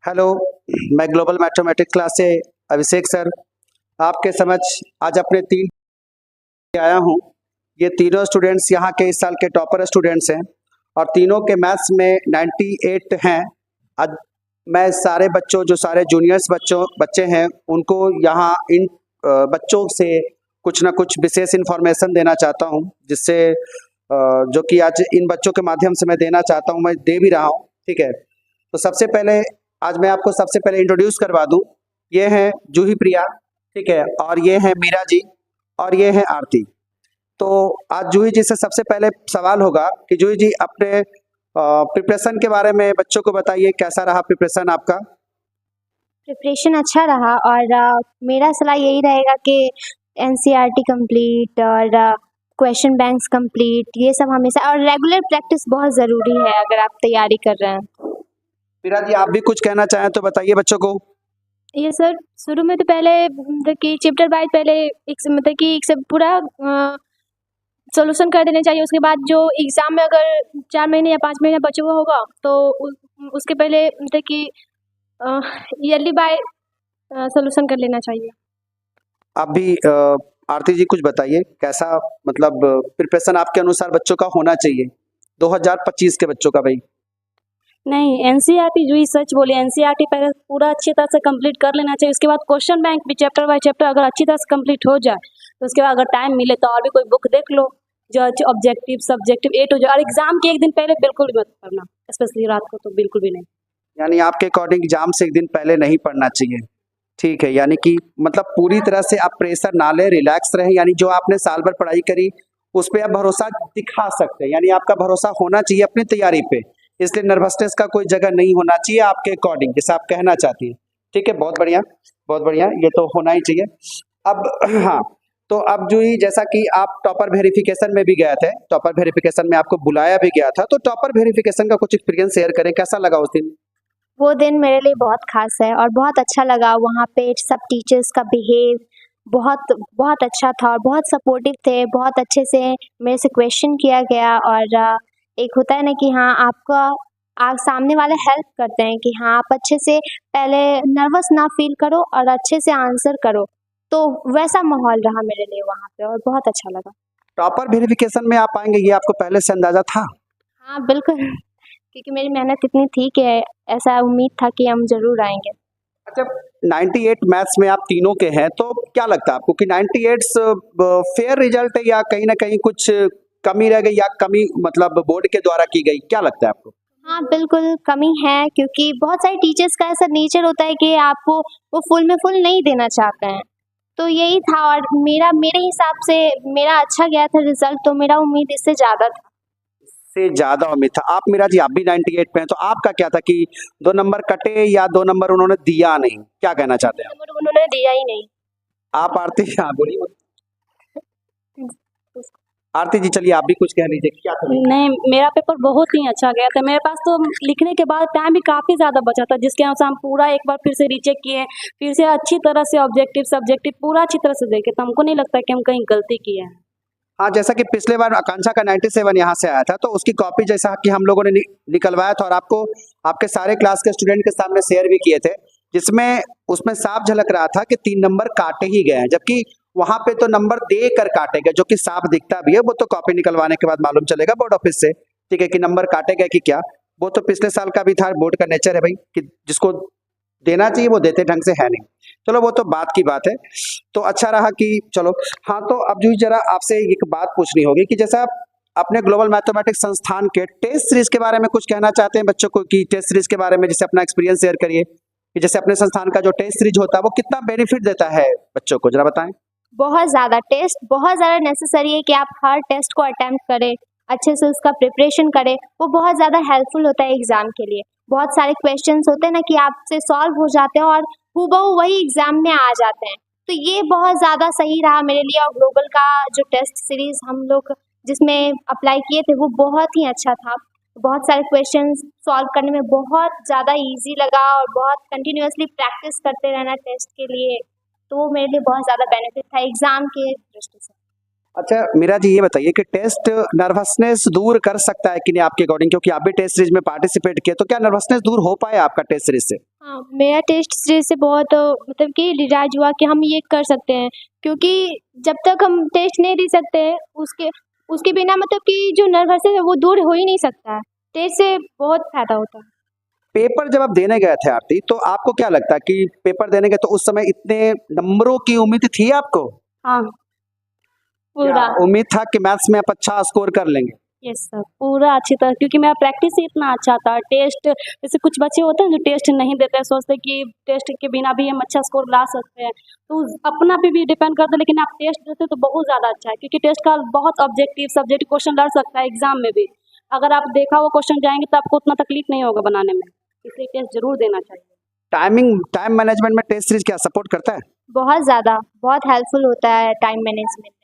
Hello, मैं global mathematics class से अभिषेक sir आपके समझ आज अपने तीन आया हूँ। ये तीनों स्टूडेंट्स यहाँ के इस साल के टॉपर स्टूडेंट्स हैं और तीनों के मैथ्स में 98 हैं। आज मैं सारे बच्चों जो सारे जूनियर्स बच्चे हैं उनको यहाँ इन बच्चों से कुछ ना कुछ विशेष इन्फॉर्मेशन देना चाहता हूँ, जिससे जो कि आज इन बच्चों के माध्यम से मैं देना चाहता हूँ, मैं दे भी रहा हूँ। ठीक है, तो सबसे पहले आज मैं आपको सबसे पहले इंट्रोड्यूस करवा दूं। ये हैं जूही प्रिया, ठीक है, और ये हैं मीरा जी और ये हैं आरती। तो आज जूही जी से सबसे पहले सवाल होगा कि जूही जी अपने प्रिपरेशन के बारे में बच्चों को बताइए, कैसा रहा प्रिपरेशन आपका? प्रिपरेशन अच्छा रहा और मेरा सलाह यही रहेगा कि एनसीईआरटी कंप्लीट और क्वेश्चन बैंक्स कंप्लीट, ये सब हमेशा, और रेगुलर प्रैक्टिस बहुत ज़रूरी है अगर आप तैयारी कर रहे हैं। मीरा जी, आप भी कुछ कहना चाहें तो बताइए बच्चों को। ये सर, शुरू में तो पहले मतलब कि चैप्टर वाइज पहले एक मतलब कि एक से पूरा सॉल्यूशन कर देना चाहिए। उसके बाद जो एग्ज़ाम में अगर 4 महीने या 5 महीने बचे हुआ होगा तो उसके पहले मतलब कि ईयरली बाय सॉल्यूशन कर लेना चाहिए। आप भी आरती जी कुछ बताइए, कैसा मतलब प्रिपरेशन आपके अनुसार बच्चों का होना चाहिए 2025 के बच्चों का? भाई नहीं, एनसीईआरटी जो ही सच बोले, एनसीईआरटी पहले पूरा अच्छी तरह से कंप्लीट कर लेना चाहिए। उसके बाद क्वेश्चन बैंक भी चैप्टर बाय चैप्टर अगर अच्छी तरह से कंप्लीट हो जाए तो उसके बाद अगर टाइम मिले तो और भी कोई बुक देख लो जो objective subjective A to Z, और एग्जाम के एक दिन पहले बिल्कुल भी मत पढ़ना, स्पेशली रात को तो बिल्कुल भी नहीं। यानी आपके अकॉर्डिंग एग्जाम से एक दिन पहले नहीं पढ़ना चाहिए, ठीक है? यानी कि मतलब पूरी तरह से आप प्रेशर ना लें, रिलैक्स रहें, यानी जो आपने साल भर पढ़ाई करी उस पर आप भरोसा दिखा सकते हैं, यानी आपका भरोसा होना चाहिए अपनी तैयारी पे, इसलिए नर्वसनेस का कोई जगह नहीं होना चाहिए आपके अकॉर्डिंग, जैसे आप कहना चाहती हैं। ठीक है, बहुत बढ़िया बहुत बढ़िया, ये तो होना ही चाहिए। अब हाँ, तो अब जो ही जैसा कि आप टॉपर वेरिफिकेशन में भी गए थे, टॉपर वेरिफिकेशन में आपको बुलाया भी गया था, तो टॉपर वेरिफिकेशन का कुछ एक्सपीरियंस शेयर करें, कैसा लगा उस दिन? वो दिन मेरे लिए बहुत खास है और बहुत अच्छा लगा। वहाँ पे सब टीचर्स का बिहेव बहुत बहुत अच्छा था और बहुत सपोर्टिव थे। बहुत अच्छे से मेरे से क्वेश्चन किया गया और एक होता है ना कि हाँ, आपका आप सामने वाले हेल्प करते हैं कि हाँ, आप अच्छे से पहले नर्वस ना फील करो और अच्छे से आंसर करो। तो वैसा माहौल रहा मेरे लिए वहाँ पे और बहुत अच्छा लगा। टॉपर वेरिफिकेशन में आप आएंगे ये आपको पहले से अंदाजा था? हाँ बिल्कुल, क्योंकि मेरी मेहनत इतनी थी कि ऐसा उम्मीद था कि हम ज़रूर आएंगे। अच्छा, 98 मैथ्स में आप तीनों के हैं, तो क्या लगता है आपको कि 98 फेयर रिजल्ट है या कहीं ना कहीं कुछ कमी रह गई, या कमी मतलब बोर्ड के द्वारा की गई, क्या लगता है आपको? हाँ, बिल्कुल कमी है, क्योंकि बहुत सारे टीचर्स का ऐसा नेचर होता है कि आपको वो फुल में फुल नहीं देना चाहते हैं। तो यही था और मेरे हिसाब से मेरा अच्छा गया था रिजल्ट, तो मेरा उम्मीद इससे ज़्यादा था। से ज्यादा उम्मीद था। आप मीरा जी, आप भी 98 पे हैं, तो आपका क्या था कि 2 नंबर कटे या 2 नंबर उन्होंने दिया नहीं, क्या कहना चाहते हैं आप? नंबर उन्होंने दिया ही नहीं। आप आरती, हाँ बोलिए। आरती जी, चलिए आप भी कुछ कह लीजिए, क्या था? नहीं, मेरा पेपर बहुत ही अच्छा गया था। मेरे पास तो लिखने के बाद टाइम भी काफ़ी ज़्यादा बचा था, जिसके अनुसार हम पूरा एक बार फिर से रीचेक किए, फिर से अच्छी तरह से ऑब्जेक्टिव सब्जेक्टिव पूरा अच्छी तरह से देखे, तो हमको नहीं लगता कि हम कहीं गलती किए हैं। हाँ, जैसा कि पिछले बार आकांक्षा का 97 यहाँ से आया था, तो उसकी कॉपी जैसा कि हम लोगों ने निकलवाया था और आपको आपके सारे क्लास के स्टूडेंट के सामने शेयर भी किए थे, जिसमें उसमें साफ झलक रहा था कि 3 नंबर काटे ही गए हैं, जबकि वहां पे तो नंबर दे कर काटे गए, जो कि साफ दिखता भी है। वो तो कॉपी निकलवाने के बाद मालूम चलेगा बोर्ड ऑफिस से, ठीक है, कि नंबर काटे गए कि क्या। वो तो पिछले साल का भी था, बोर्ड का नेचर है भाई कि जिसको देना चाहिए वो देते ढंग से है नहीं। चलो, वो तो बात की बात है। तो अच्छा रहा कि चलो, हाँ, तो अब जो जरा आपसे एक बात पूछनी होगी कि जैसा आप अपने ग्लोबल मैथमेटिक्स संस्थान के टेस्ट सीरीज के बारे में कुछ कहना चाहते हैं बच्चों को, कि टेस्ट सीरीज के बारे में जैसे अपना एक्सपीरियंस शेयर करिए कि जैसे अपने संस्थान का जो टेस्ट सीरीज होता है वो कितना बेनिफिट देता है बच्चों को, जरा बताएं। बहुत ज़्यादा टेस्ट बहुत ज़्यादा नेसेसरी है कि आप हर टेस्ट को अटेम्प्ट करें, अच्छे से उसका प्रिपरेशन करें। वो बहुत ज़्यादा हेल्पफुल होता है एग्ज़ाम के लिए। बहुत सारे क्वेश्चंस होते हैं ना कि आपसे सॉल्व हो जाते हैं और हूबहू वही एग्ज़ाम में आ जाते हैं। तो ये बहुत ज़्यादा सही रहा मेरे लिए, और ग्लोबल का जो टेस्ट सीरीज़ हम लोग जिसमें अप्लाई किए थे वो बहुत ही अच्छा था। बहुत सारे क्वेश्चंस सॉल्व करने में बहुत ज़्यादा ईजी लगा और बहुत कंटिन्यूअसली प्रैक्टिस करते रहना टेस्ट के लिए, तो वो मेरे लिए बहुत ज़्यादा बेनिफिट था एग्ज़ाम के दृष्टि से। अच्छा मीरा जी, ये बताइए कि टेस्ट नर्वसनेस दूर कर सकता है कि नहीं आपके अकॉर्डिंग, क्योंकि आप भी टेस्ट सीरीज में पार्टिसिपेट किए, तो क्या नर्वसनेस दूर हो पाए आपका टेस्ट सीरीज से? हाँ, मेरा टेस्ट सीरीज से बहुत मतलब कि रियलाइज हुआ कि हम ये कर सकते हैं, क्योंकि जब तक हम टेस्ट नहीं दे सकते हैं उसके उसके बिना मतलब कि जो नर्वसनेस है वो दूर हो ही नहीं सकता है। टेस्ट से बहुत फायदा होता है। पेपर जब आप देने गए थे आरती, तो आपको क्या लगता है कि पेपर देने गए तो उस समय इतने नंबरों की उम्मीद थी आपको? हाँ क्या पूरा। उम्मीद था कि मैथ्स में आप अच्छा स्कोर कर लेंगे? यस सर, पूरा अच्छी तरह, क्योंकि मेरा प्रैक्टिस ही इतना अच्छा था। टेस्ट जैसे कुछ बच्चे होते हैं जो टेस्ट नहीं देते हैं, सोचते हैं कि टेस्ट के बिना भी हम अच्छा स्कोर ला सकते हैं, तो अपना पे भी डिपेंड करता है। लेकिन आप टेस्ट देते तो बहुत ज़्यादा अच्छा है, क्योंकि टेस्ट का बहुत ऑब्जेक्टिव सब्जेक्टिव क्वेश्चन लड़ सकता है एग्जाम में भी। अगर आप देखा हुआ क्वेश्चन जाएंगे तो आपको उतना तकलीफ नहीं होगा बनाने में, इसलिए टेस्ट जरूर देना चाहिए। टाइम मैनेजमेंट में टेस्ट सीरीज क्या सपोर्ट करता है? बहुत ज़्यादा, बहुत हेल्पफुल होता है टाइम मैनेजमेंट में।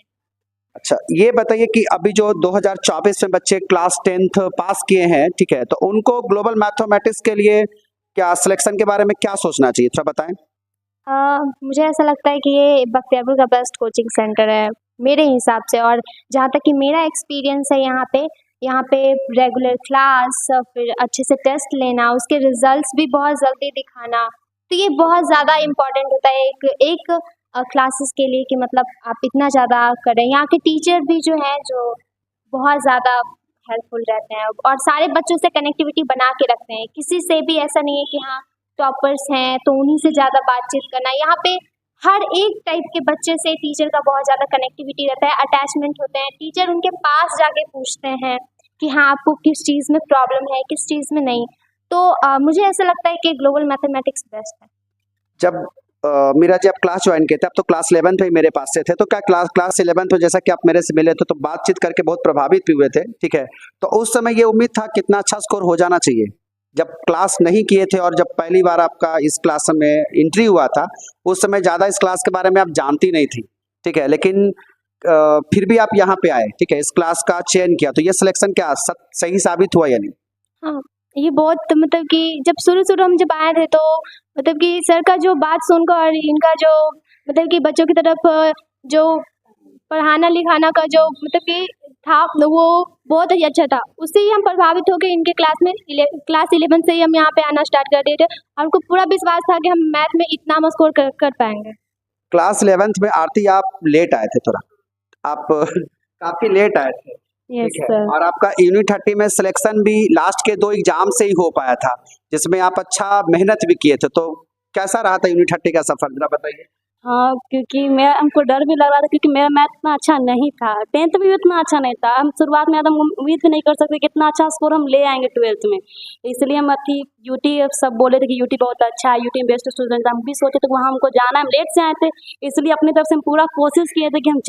अच्छा, ये बताइए कि अभी जो 2024 में बच्चे क्लास 10th पास किए हैं, ठीक है, तो उनको ग्लोबल मैथमेटिक्स के लिए क्या सिलेक्शन के बारे में क्या सोचना चाहिए, थोड़ा बताएं। मुझे ऐसा लगता है कि ये बख्तियारपुर का बेस्ट कोचिंग सेंटर है मेरे हिसाब से। और जहाँ तक कि मेरा एक्सपीरियंस है यहाँ पे रेगुलर क्लास, फिर अच्छे से टेस्ट लेना, उसके रिजल्ट्स भी बहुत जल्दी दिखाना, तो ये बहुत ज़्यादा इम्पोर्टेंट होता है एक क्लासेस के लिए, कि मतलब आप इतना ज़्यादा करें। यहाँ के टीचर भी जो हैं जो बहुत ज़्यादा हेल्पफुल रहते हैं और सारे बच्चों से कनेक्टिविटी बना के रखते हैं। किसी से भी ऐसा नहीं है कि हाँ टॉपर्स हैं तो उन्हीं से ज़्यादा बातचीत करना। यहाँ पे हर एक टाइप के बच्चे से टीचर का बहुत ज़्यादा कनेक्टिविटी रहता है, अटैचमेंट होते हैं। टीचर उनके पास जाके पूछते हैं कि हाँ आपको किस चीज़ में प्रॉब्लम है, किस चीज़ में नहीं। तो मुझे ऐसा लगता है कि ग्लोबल मैथमेटिक्स बेस्ट है। जब मीरा जी आप क्लास ज्वाइन किए थे, अब तो क्लास 11th में मेरे पास से थे, तो क्या क्लास 11th में जैसा कि आप मेरे से मिले थे तो बातचीत करके बहुत प्रभावित भी हुए थे, ठीक है, तो उस समय ये उम्मीद था कितना अच्छा स्कोर हो जाना चाहिए? जब क्लास नहीं किए थे और जब पहली बार आपका इस क्लास में एंट्री हुआ था, उस समय ज़्यादा इस क्लास के बारे में आप जानती नहीं थी, ठीक है, लेकिन फिर भी आप यहाँ पे आए, ठीक है, इस क्लास का चयन किया, तो ये सिलेक्शन क्या सही साबित हुआ या नहीं? हाँ, ये बहुत मतलब कि जब शुरू हम जब आए थे तो मतलब कि सर का जो बात सुनकर और इनका जो मतलब कि बच्चों की तरफ जो पढ़ाना लिखाना का जो मतलब कि था वो बहुत ही अच्छा था। उससे ही हम प्रभावित होकर इनके क्लास 11 से ही हम यहाँ पे आना स्टार्ट कर दिए थे। हमको पूरा विश्वास था कि हम मैथ में इतना स्कोर कर पाएंगे। क्लास 11th में आरती आप लेट आए थे थोड़ा, आप काफी लेट आए थे, यस ठीक है, सर। और आपका यूनिट 30 में सिलेक्शन भी लास्ट के 2 एग्जाम से ही हो पाया था, जिसमें आप अच्छा मेहनत भी किए थे, तो कैसा रहा था यूनिट 30 का सफर, जरा बताइए। हाँ, क्योंकि हमको डर भी लग रहा था, क्योंकि मेरा मैथ इतना अच्छा नहीं था, 10th में भी उतना अच्छा नहीं था। हम शुरुआत में एकदम उम्मीद भी नहीं कर सकते कि इतना अच्छा स्कोर हम ले आएंगे 12th में। इसलिए हम यूटी सब बोले थे कि यूटी बहुत अच्छा है, यूटी में बेस्ट स्टूडेंट। हम भी सोचे थे वहाँ हमको जाना है, हम लेट से आए थे, इसलिए अपनी तरफ से हम पूरा कोशिश किए थे कि हम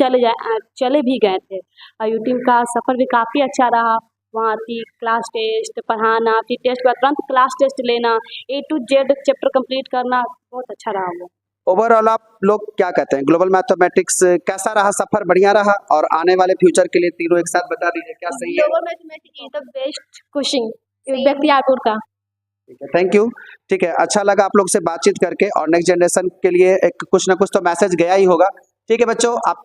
चले भी गए थे। और यूटी का सफ़र भी काफ़ी अच्छा रहा। वहाँ थी क्लास टेस्ट पढ़ाना, फिर टेस्ट के बाद तुरंत क्लास टेस्ट लेना, A to Z chapter complete करना, बहुत अच्छा रहा वो। ओवरऑल आप लोग क्या कहते हैं, ग्लोबल मैथमेटिक्स कैसा रहा सफर, बढ़िया रहा? और आने वाले फ्यूचर के लिए तीनों एक साथ बता दीजिए, क्या सही है? Global mathematics is the best coaching Bakhtiyarpur का। ठीक है, थैंक यू। ठीक है, अच्छा लगा आप लोग से बातचीत करके, और नेक्स्ट जनरेशन के लिए एक कुछ ना कुछ तो मैसेज गया ही होगा। ठीक है बच्चों, आप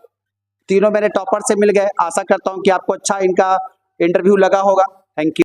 तीनों मेरे टॉपर से मिल गए, आशा करता हूँ कि आपको अच्छा इनका इंटरव्यू लगा होगा। Thank you.